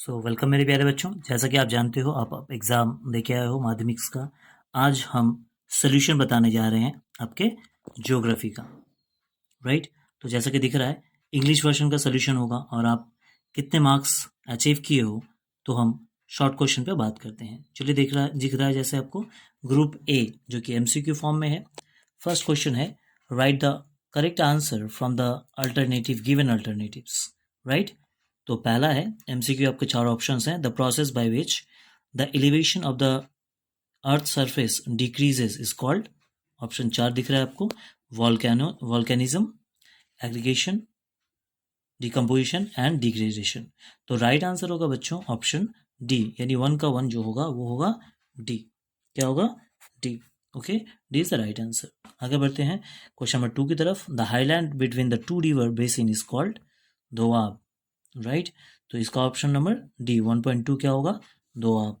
Welcome मेरे प्यारे बच्चों। जैसा कि आप जानते हो आप एग्ज़ाम देके आए हो माध्यमिक्स का। आज हम सोल्यूशन बताने जा रहे हैं आपके ज्योग्राफी का, राइट। तो जैसा कि दिख रहा है इंग्लिश वर्जन का सोल्यूशन होगा और आप कितने मार्क्स अचीव किए हो तो हम शॉर्ट क्वेश्चन पे बात करते हैं। चलिए दिख रहा है जैसे आपको ग्रुप ए जो कि एमसीक्यू फॉर्म में है। फर्स्ट क्वेश्चन है, right the correct answer from the alternative given alternatives, right. तो पहला है एमसीक्यू, आपके चार ऑप्शंस हैं। The process by which the elevation of the earth surface decreases is called, option 4 दिख रहा है आपको, volcanism, aggregation, decomposition and degradation. तो राइट आंसर होगा बच्चों ऑप्शन डी, यानी 1 का 1 जो होगा वो होगा डी। क्या होगा? D. Okay, D is the right answer. आगे बढ़ते हैं क्वेश्चन नंबर 2 की तरफ। The highland between the to river basin is called Doab, right. तो इसका ऑप्शन नंबर डी 1.2 क्या होगा? दोआब।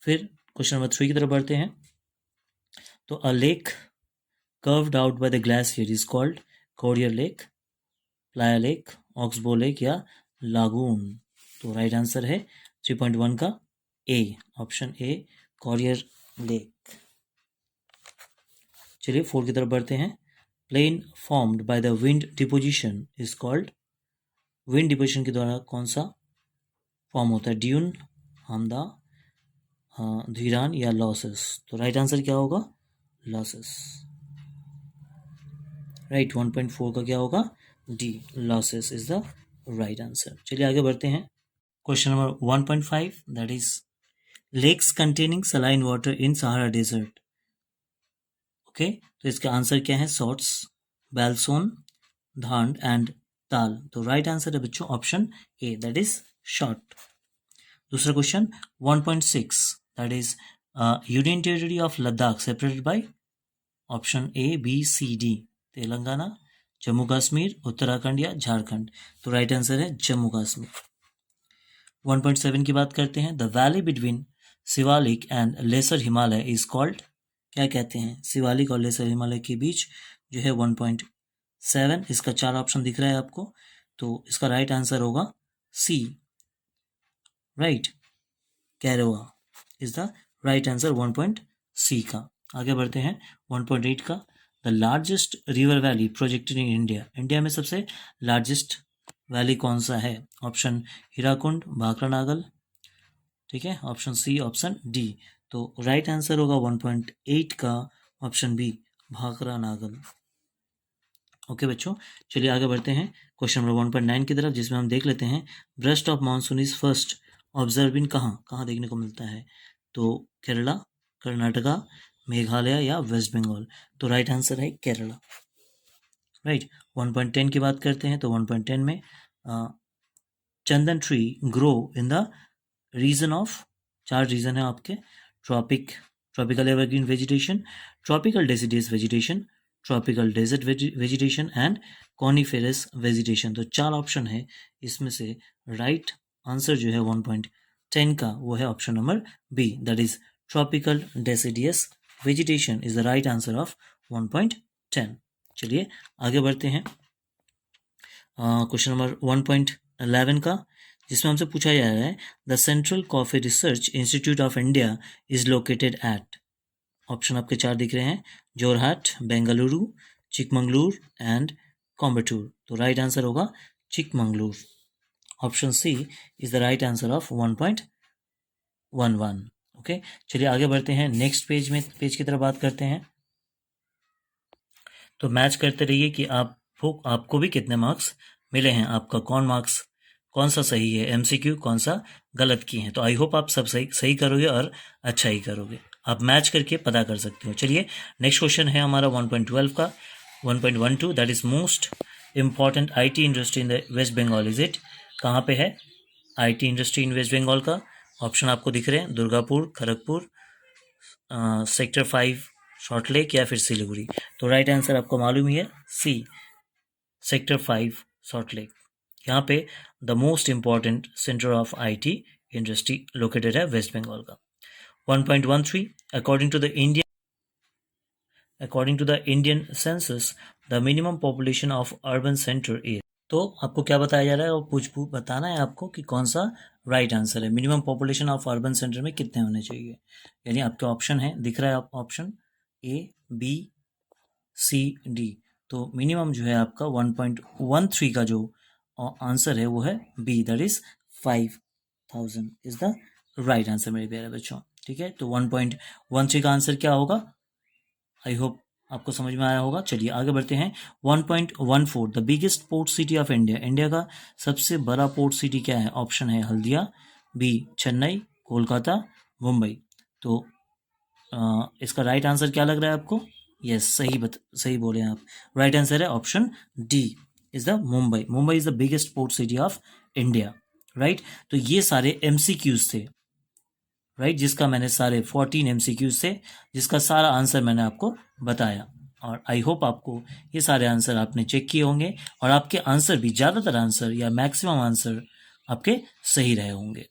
फिर क्वेश्चन नंबर 3 की तरफ बढ़ते हैं। तो a lake curved out by the glacier is called corrie lake, playa lake, oxbow lake या लागून। तो राइट आंसर है 3.1 का A, option A, corrie lake. चलिए 4 की तरफ बढ़ते हैं। Plain formed by the wind deposition is called, wind deposition के द्वारा कौन सा फॉर्म होता है? ड्यून, हमदा, धीरान या लॉसेस। तो राइट आंसर क्या होगा? Losses, right. 1.4 का क्या होगा? D, losses is the right answer. चलिए आगे बढ़ते हैं question number 1.5, that is lakes containing saline water in Sahara desert. Okay, तो इसका आंसर क्या है? सॉर्ट्स, बैल्सोन, धांड एंड ताल। तो राइट आंसर है बच्चों option A, that is short. दूसरा question 1.6, that is union territory of Ladakh separated by, option A, B, C, D. Telangana, Jammu Kashmir, Uttarakhand या झारखंड। तो राइट आंसर है जम्मू कश्मीर। 1.7 की बात करते हैं। The valley between Shivalik and lesser Himalaya is called, क्या कहते हैं? शिवालिक और लेसर हिमालय के बीच जो है 1.7, इसका 4 ऑप्शन दिख रहा है आपको। तो इसका राइट आंसर होगा सी, राइट, कैरोआ is the right answer 1.C का। आगे बढ़ते हैं 1.8 का। The largest river valley projected in India, India में सबसे लार्जेस्ट वैली कौन सा है? ऑप्शन हीराकुंड, भाखड़ा नागल, ठीक है, ऑप्शन सी, ऑप्शन डी। तो राइट आंसर होगा 1.8 का option B, Bhakra Nangal. Okay बच्चों, चलिए आगे बढ़ते हैं क्वेश्चन नंबर 1.9 की तरफ, जिसमें हम देख लेते हैं burst of monsoon is first observe in कहाँ देखने को मिलता है? तो केरला, कर्नाटका, मेघालय या वेस्ट बंगाल। तो राइट आंसर है केरला, राइट। 1.10 की बात करते हैं। तो 1.10 में chandan tree grow in the region of, 4 region है आपके, tropical evergreen vegetation, tropical deciduous vegetation, tropical desert vegetation and coniferous vegetation. तो 4 ऑप्शन है, इसमें से राइट आंसर जो है 1.10 का वो है option number B, that is tropical deciduous vegetation is the right answer of 1.10। चलिए आगे बढ़ते हैं क्वेश्चन नंबर 1.11 का, जिसमें हमसे पूछा जा रहा है the central coffee research institute of India is located at, option आपके 4 दिख रहे हैं, जोरहाट, बेंगलुरु, चिकमंगलूर एंड कोयम्बटूर। तो राइट आंसर होगा Chikmagalur, option C is the right answer of 1.11। Okay, चलिए आगे बढ़ते हैं नेक्स्ट पेज की तरफ बात करते हैं। तो मैच करते रहिए कि आपको भी कितने मार्क्स मिले हैं, आपका कौन सा सही है, एमसीक्यू कौन सा गलत किए हैं। तो आई होप आप सब सही करोगे और अच्छा ही करोगे, आप मैच करके पता कर सकते हो। चलिए नेक्स्ट क्वेश्चन है हमारा 1.12 का, 1.12, that is most important IT industry in the West Bengal is it. कहाँ पे है IT industry in West Bengal का? ऑप्शन आपको दिख रहे हैं, दुर्गापुर, खड़गपुर, सेक्टर 5 शॉर्ट लेक या फिर सिलीगुड़ी। तो राइट आंसर आपको मालूम ही है सी, सेक्टर 5 शॉर्ट लेक। यहाँ पे the most important centre of IT industry located है वेस्ट बंगाल का। 1.13, according to the Indian census, the minimum population of urban center is, तो आपको क्या बताया जा रहा है, और बताना है आपको कि कौन सा राइट आंसर है। Minimum population of urban centre में कितने होने चाहिए, यानी आपके ऑप्शन है, दिख रहा है option A B C D. तो मिनिमम जो है आपका 1.13 का जो आंसर है वो है B, that is 5000 is the right answer मेरे प्यारे बच्चों। ठीक है, तो 1.13 का आंसर क्या होगा, आई होप आपको समझ में आया होगा। चलिए आगे बढ़ते हैं। 1.14 the biggest port city of India. India का सबसे बड़ा पोर्ट सिटी क्या है, ऑप्शन है हल्दिया, बी चेन्नई, कोलकाता, मुंबई। तो इसका राइट आंसर क्या लग रहा है आपको, यस सही बोले आप, राइट आंसर है option D is the Mumbai. Mumbai is the biggest port city of India, right. तो ये सारे एमसीक्यूज थे, राइट, जिसका मैंने सारे 14 एमसीक्यूज थे, जिसका सारा आंसर मैंने आपको बताया। और आई होप आपको ये सारे आंसर आपने चेक किए होंगे और आपके आंसर भी, ज़्यादातर आंसर या मैक्सिमम आंसर आपके सही रहे होंगे।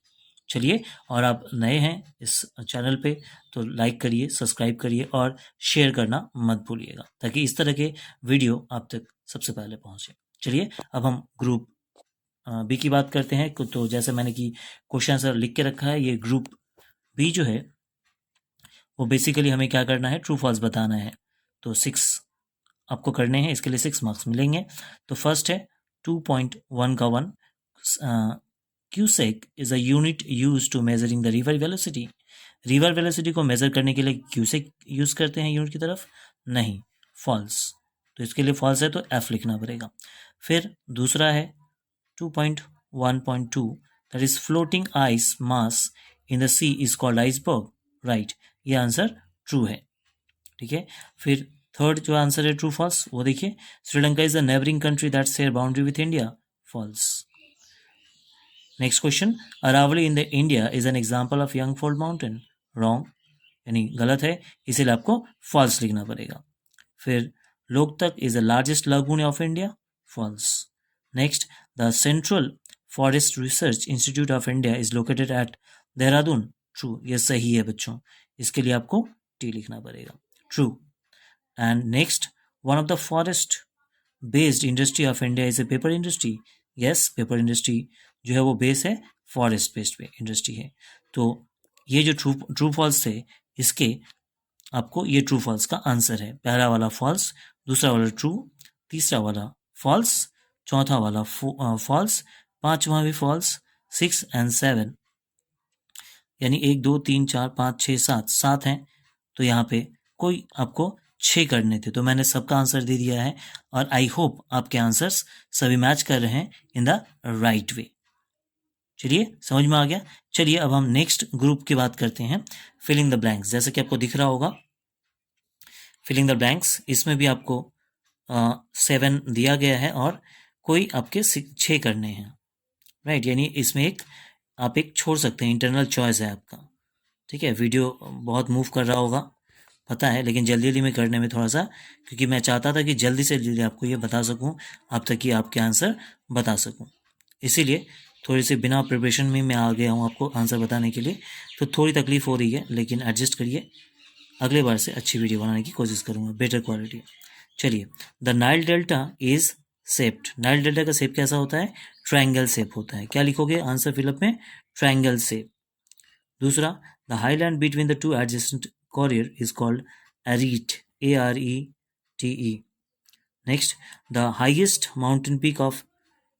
चलिए, और आप नए हैं इस चैनल पे तो लाइक करिए, सब्सक्राइब करिए और शेयर करना मत भूलिएगा, ताकि इस तरह के वीडियो आप तक सबसे पहले पहुँचे। चलिए अब हम ग्रुप बी की बात करते हैं। तो जैसे मैंने कि क्वेश्चन आंसर लिख के रखा है, ये ग्रुप बी जो है वो बेसिकली हमें क्या करना है, ट्रू फॉल्स बताना है। तो 6 आपको करने हैं, इसके लिए 6 मार्क्स मिलेंगे। तो फर्स्ट है 2.1 का 1 cusec is a unit use to measuring the river velocity. River velocity को मेजर करने के लिए क्यूसेक यूज करते हैं यूनिट की तरफ, नहीं, फॉल्स। तो इसके लिए फॉल्स है तो एफ लिखना पड़ेगा। फिर दूसरा है 2.1.2 that is floating ice mass in the sea is called iceberg, right, ये आंसर ट्रू है। ठीक है, फिर थर्ड जो आंसर है ट्रू फॉल्स वो देखिए, Sri Lanka is the neighbouring country that share boundary with India, false. Next question, Aravalli in the India is an example of young fold mountain, wrong, यानी गलत है, इसीलिए आपको फॉल्स लिखना पड़ेगा। फिर Loktak is the largest lagoon of India, false. Next, the central forest research institute of India is located at Dehradun, true, ये सही है बच्चों, इसके लिए आपको टी लिखना पड़ेगा, true. And next, one of the forest based industry of India is a paper industry, yes, paper industry जो है वो बेस है, फॉरेस्ट बेस्ड पे इंडस्ट्री है। तो ये जो ट्रू फॉल्स थे, इसके आपको ये ट्रू फॉल्स का आंसर है। पहला वाला फॉल्स, दूसरा वाला ट्रू, तीसरा वाला फॉल्स, चौथा वाला फॉल्स, पांचवा भी फॉल्स, 6 एंड 7, यानी 1 2 3 4 5 6 7 हैं। तो यहाँ पे कोई आपको 6 करने थे, तो मैंने सबका आंसर दे दिया है और आई होप आपके आंसर्स सभी मैच कर रहे हैं इन द राइट वे। चलिए समझ में आ गया। चलिए अब हम नेक्स्ट ग्रुप की बात करते हैं, फिलिंग द ब्लैंक्स। जैसे कि आपको दिख रहा होगा फिलिंग द ब्लैंक्स, इसमें भी आपको 7 दिया गया है और कोई आपके 6 करने हैं, राइट, यानी इसमें आप एक छोड़ सकते हैं, इंटरनल चॉइस है आपका। ठीक है, वीडियो बहुत मूव कर रहा होगा पता है, लेकिन जल्दी जल्दी में करने में थोड़ा सा, क्योंकि मैं चाहता था कि जल्दी से जल्दी आपको ये बता सकूं, आप तक कि आपके आंसर बता सकूं, इसीलिए थोड़ी सी बिना प्रिपरेशन में मैं आ गया हूं आपको आंसर बताने के लिए। तो थोड़ी तकलीफ हो रही है, लेकिन एडजस्ट करिए, अगले बार से अच्छी वीडियो बनाने की कोशिश करूँगा, बेटर क्वालिटी। चलिए, the Nile delta is shaped, Nile delta का शेप कैसा होता है, ट्रायंगल शेप होता है। क्या लिखोगे आंसर फिलअप में, ट्रायंगल शेप। दूसरा, the highland between the two adjacent corrie is called arete, ARETE। Next, the highest mountain peak of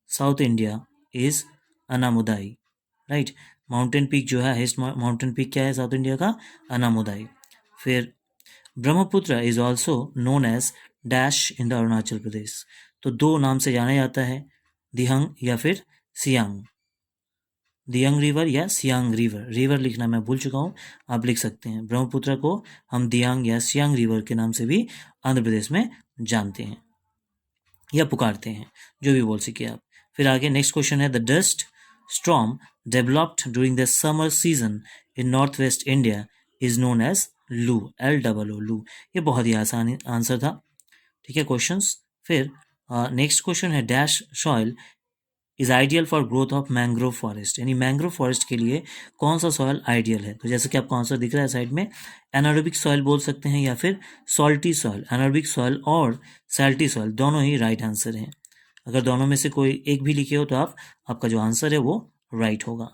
south India is Anamudi, right, mountain peak जो है, हाइएस्ट माउंटेन पीक क्या है साउथ इंडिया का, अनामुदाई। फिर Brahmaputra is also known as dash in the Arunachal Pradesh, तो 2 नाम से जाना जाता है, दिहंग या फिर सियांग, दियंग रिवर या सियांग रिवर, रिवर लिखना मैं भूल चुका हूँ, आप लिख सकते हैं। ब्रह्मपुत्र को हम दियांग या सियांग रिवर के नाम से भी आंध्र प्रदेश में जानते हैं या पुकारते हैं, जो भी बोल सके आप। फिर आगे नेक्स्ट क्वेश्चन है, the dust storm developed during the summer season in north west India is known as loo, LOO, लू। ये बहुत ही आसान आंसर था। ठीक है क्वेश्चंस। फिर नेक्स्ट क्वेश्चन है, dash soil is ideal for growth of mangrove forest, यानी मैंग्रोव फॉरेस्ट के लिए कौन सा सॉइल आइडियल है। तो जैसे कि आपको आंसर दिख रहा है साइड में, एनारोबिक सॉइल बोल सकते हैं या फिर सॉल्टी सॉइल। एनारोबिक सॉइल और सैल्टी सॉइल दोनों ही राइट आंसर हैं। अगर दोनों में से कोई एक भी लिखे हो तो आपका जो आंसर है वो राइट होगा।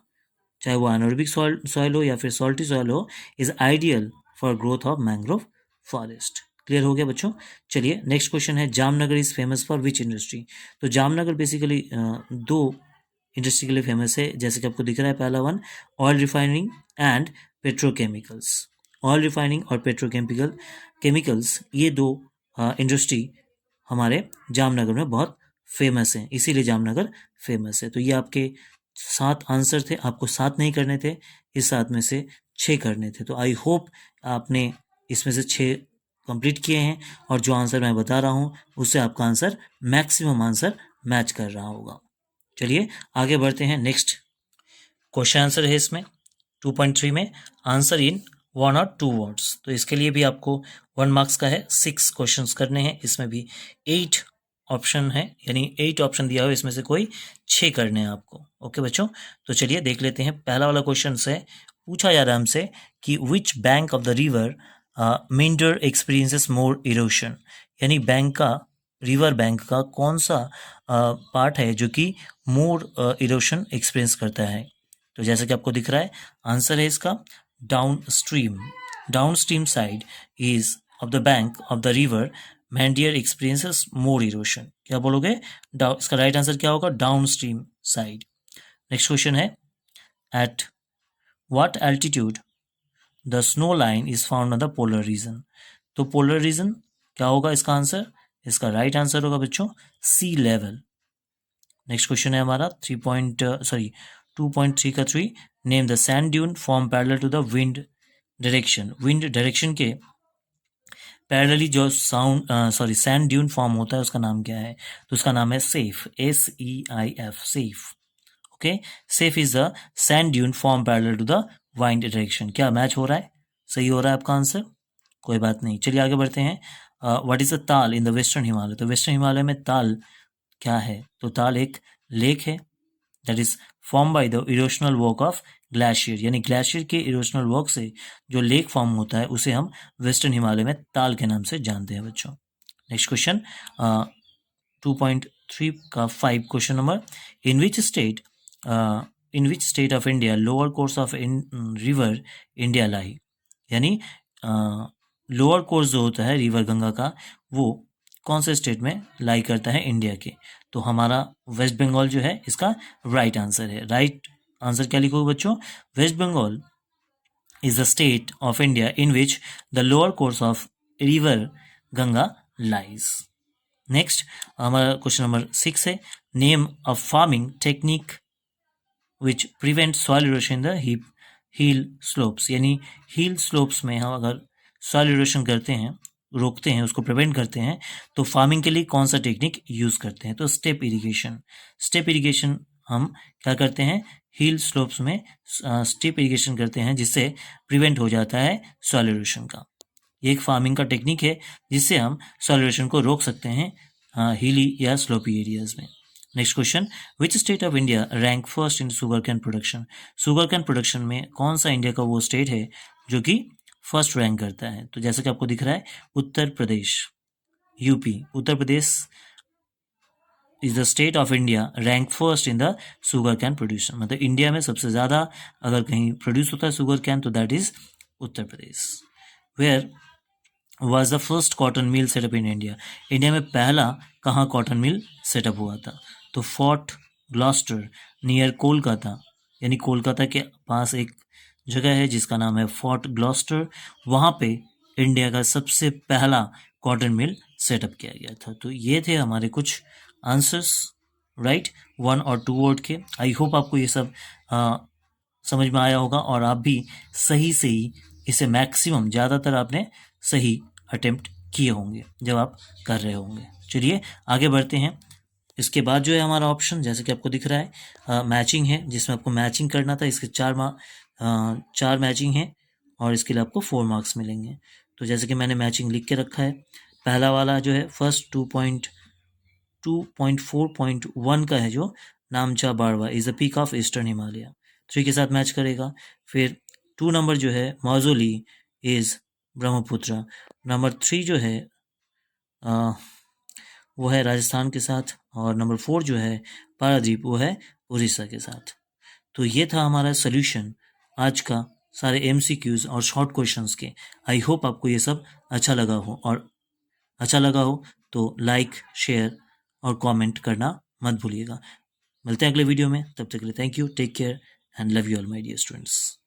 चाहे वो एनोरबिक सॉइल हो या फिर सॉल्टी सॉइल हो, is ideal for growth of mangrove forest. Clear हो गया बच्चों। चलिए नेक्स्ट क्वेश्चन है, Jamnagar is famous for which industry. तो जामनगर बेसिकली दो इंडस्ट्री के लिए फेमस है, जैसे कि आपको दिख रहा है पहला one, oil refining and petrochemicals. Oil refining और केमिकल्स ये दो इंडस्ट्री हमारे जामनगर में बहुत फेमस है, इसीलिए जामनगर फेमस है। तो ये आपके 7 आंसर थे, आपको 7 नहीं करने थे, इस 7 में से 6 करने थे। तो आई होप आपने इसमें से 6 कंप्लीट किए हैं और जो आंसर मैं बता रहा हूँ उससे आपका आंसर मैक्सिमम आंसर मैच कर रहा होगा। चलिए आगे बढ़ते हैं। नेक्स्ट क्वेश्चन आंसर है इसमें 2.3 में, आंसर इन 1 और 2 वर्ड्स। तो इसके लिए भी आपको 1 मार्क्स का है, 6 क्वेश्चंस करने हैं। इसमें भी 8 ऑप्शन है, यानी 8 ऑप्शन दिया हो, इसमें से कोई 6 करने हैं आपको। ओके बच्चों, तो चलिए देख लेते हैं। पहला वाला क्वेश्चन से पूछा जा रहा है हमसे कि which bank of the river meander experiences more erosion, यानी रिवर बैंक का कौन सा पार्ट है जो कि मोर इरोशन एक्सपीरियंस करता है। तो जैसे कि आपको दिख रहा है आंसर है इसका downstream side is of the bank of the river meander experiences more erosion. क्या बोलोगे, इसका राइट आंसर क्या होगा, downstream side. Next question है, at what altitude the snow line is found on the polar region. तो polar region क्या होगा इसका आंसर, इसका राइट आंसर होगा बच्चों सी लेवल। नेक्स्ट क्वेश्चन है हमारा 2.3 का 3, name the sand dune form parallel to the wind direction के पैरेलली जो सैंड ड्यून फॉर्म होता है उसका नाम क्या है। तो उसका नाम है seif, SEIF, seif. Okay, seif is the sand dune form parallel to the wind direction. क्या मैच हो रहा है, सही हो रहा है आपका आंसर, कोई बात नहीं। चलिए आगे बढ़ते हैं। व्हाट इज द ताल इन द वेस्टर्न हिमालय। तो वेस्टर्न हिमालय में ताल क्या है, तो ताल एक लेक है that is form by the erosional work of glacier, यानी ग्लेशियर के इरोशनल वर्क से जो लेक फॉर्म होता है उसे हम वेस्टर्न हिमालय में ताल के नाम से जानते हैं बच्चों। नेक्स्ट क्वेश्चन 2.3 का 5 question number, in which state of India lower course of river India lie, यानी लोअर कोर्स जो होता है रिवर गंगा का वो कौन से स्टेट में लाई करता है इंडिया के। तो हमारा वेस्ट बंगाल जो है इसका राइट आंसर है। राइट आंसर क्या लिखोगे बच्चों, West Bengal is the state of India in which the lower course of river Ganga lies. Next हमारा क्वेश्चन नंबर 6 है, name a farming technique which prevent soil erosion the hill slopes, यानी hill slopes में हम अगर soil erosion करते हैं, रोकते हैं, उसको प्रिवेंट करते हैं, तो फार्मिंग के लिए कौन सा टेक्निक यूज करते हैं। तो स्टेप इरिगेशन हम क्या करते हैं, हिल स्लोप्स में स्टेप इरिगेशन करते हैं, जिससे प्रिवेंट हो जाता है सॉइल इरोशन का। ये एक फार्मिंग का टेक्निक है जिससे हम सॉइल इरोशन को रोक सकते हैं हिली या स्लोपी एरियाज में। Next question, which state of India rank first in sugar cane production. Sugar cane production में कौन सा इंडिया का वो स्टेट है जो कि फर्स्ट रैंक करता है। तो जैसे कि आपको दिख रहा है Uttar Pradesh, UP, Uttar Pradesh is the state of India rank first in the sugar cane production, मतलब इंडिया में सबसे ज़्यादा अगर कहीं प्रोड्यूस होता है शुगर कैन तो that is Uttar Pradesh. Where was the first cotton mill setup in India, India में पहला कहाँ कॉटन मिल सेटअप हुआ था। तो फोर्ट ग्लॉस्टर नियर कोलकाता, यानी कोलकाता के पास एक जगह है जिसका नाम है फोर्ट ग्लॉस्टर, वहाँ पे इंडिया का सबसे पहला कॉटन मिल सेटअप किया गया था। तो ये थे हमारे कुछ आंसर्स, राइट, 1 और 2 वर्ड के। आई होप आपको ये सब समझ में आया होगा और आप भी सही से ही इसे मैक्सिमम, ज़्यादातर आपने सही अटेम्प्ट किए होंगे जब आप कर रहे होंगे। चलिए आगे बढ़ते हैं। इसके बाद जो है हमारा ऑप्शन, जैसे कि आपको दिख रहा है मैचिंग है, जिसमें आपको मैचिंग करना था। इसके 4 मैचिंग है और इसके लिए आपको 4 मार्क्स मिलेंगे। तो जैसे कि मैंने मैचिंग लिख के रखा है, पहला वाला जो है फर्स्ट 2.4.1 का है जो Namcha Barwa is the peak of eastern Himalaya, 3 के साथ मैच करेगा। फिर 2 नंबर जो है मौजोली इज ब्रह्मपुत्र, नंबर 3 जो है वो है राजस्थान के साथ, और नंबर 4 जो है पारादीप वो है उड़ीसा के साथ। तो ये था हमारा सोल्यूशन आज का सारे MCQs और शॉर्ट क्वेश्चंस के। आई होप आपको ये सब अच्छा लगा हो, और अच्छा लगा हो तो लाइक, शेयर और कमेंट करना मत भूलिएगा। मिलते हैं अगले वीडियो में, तब तक के लिए thank you, take care and love you all my dear students.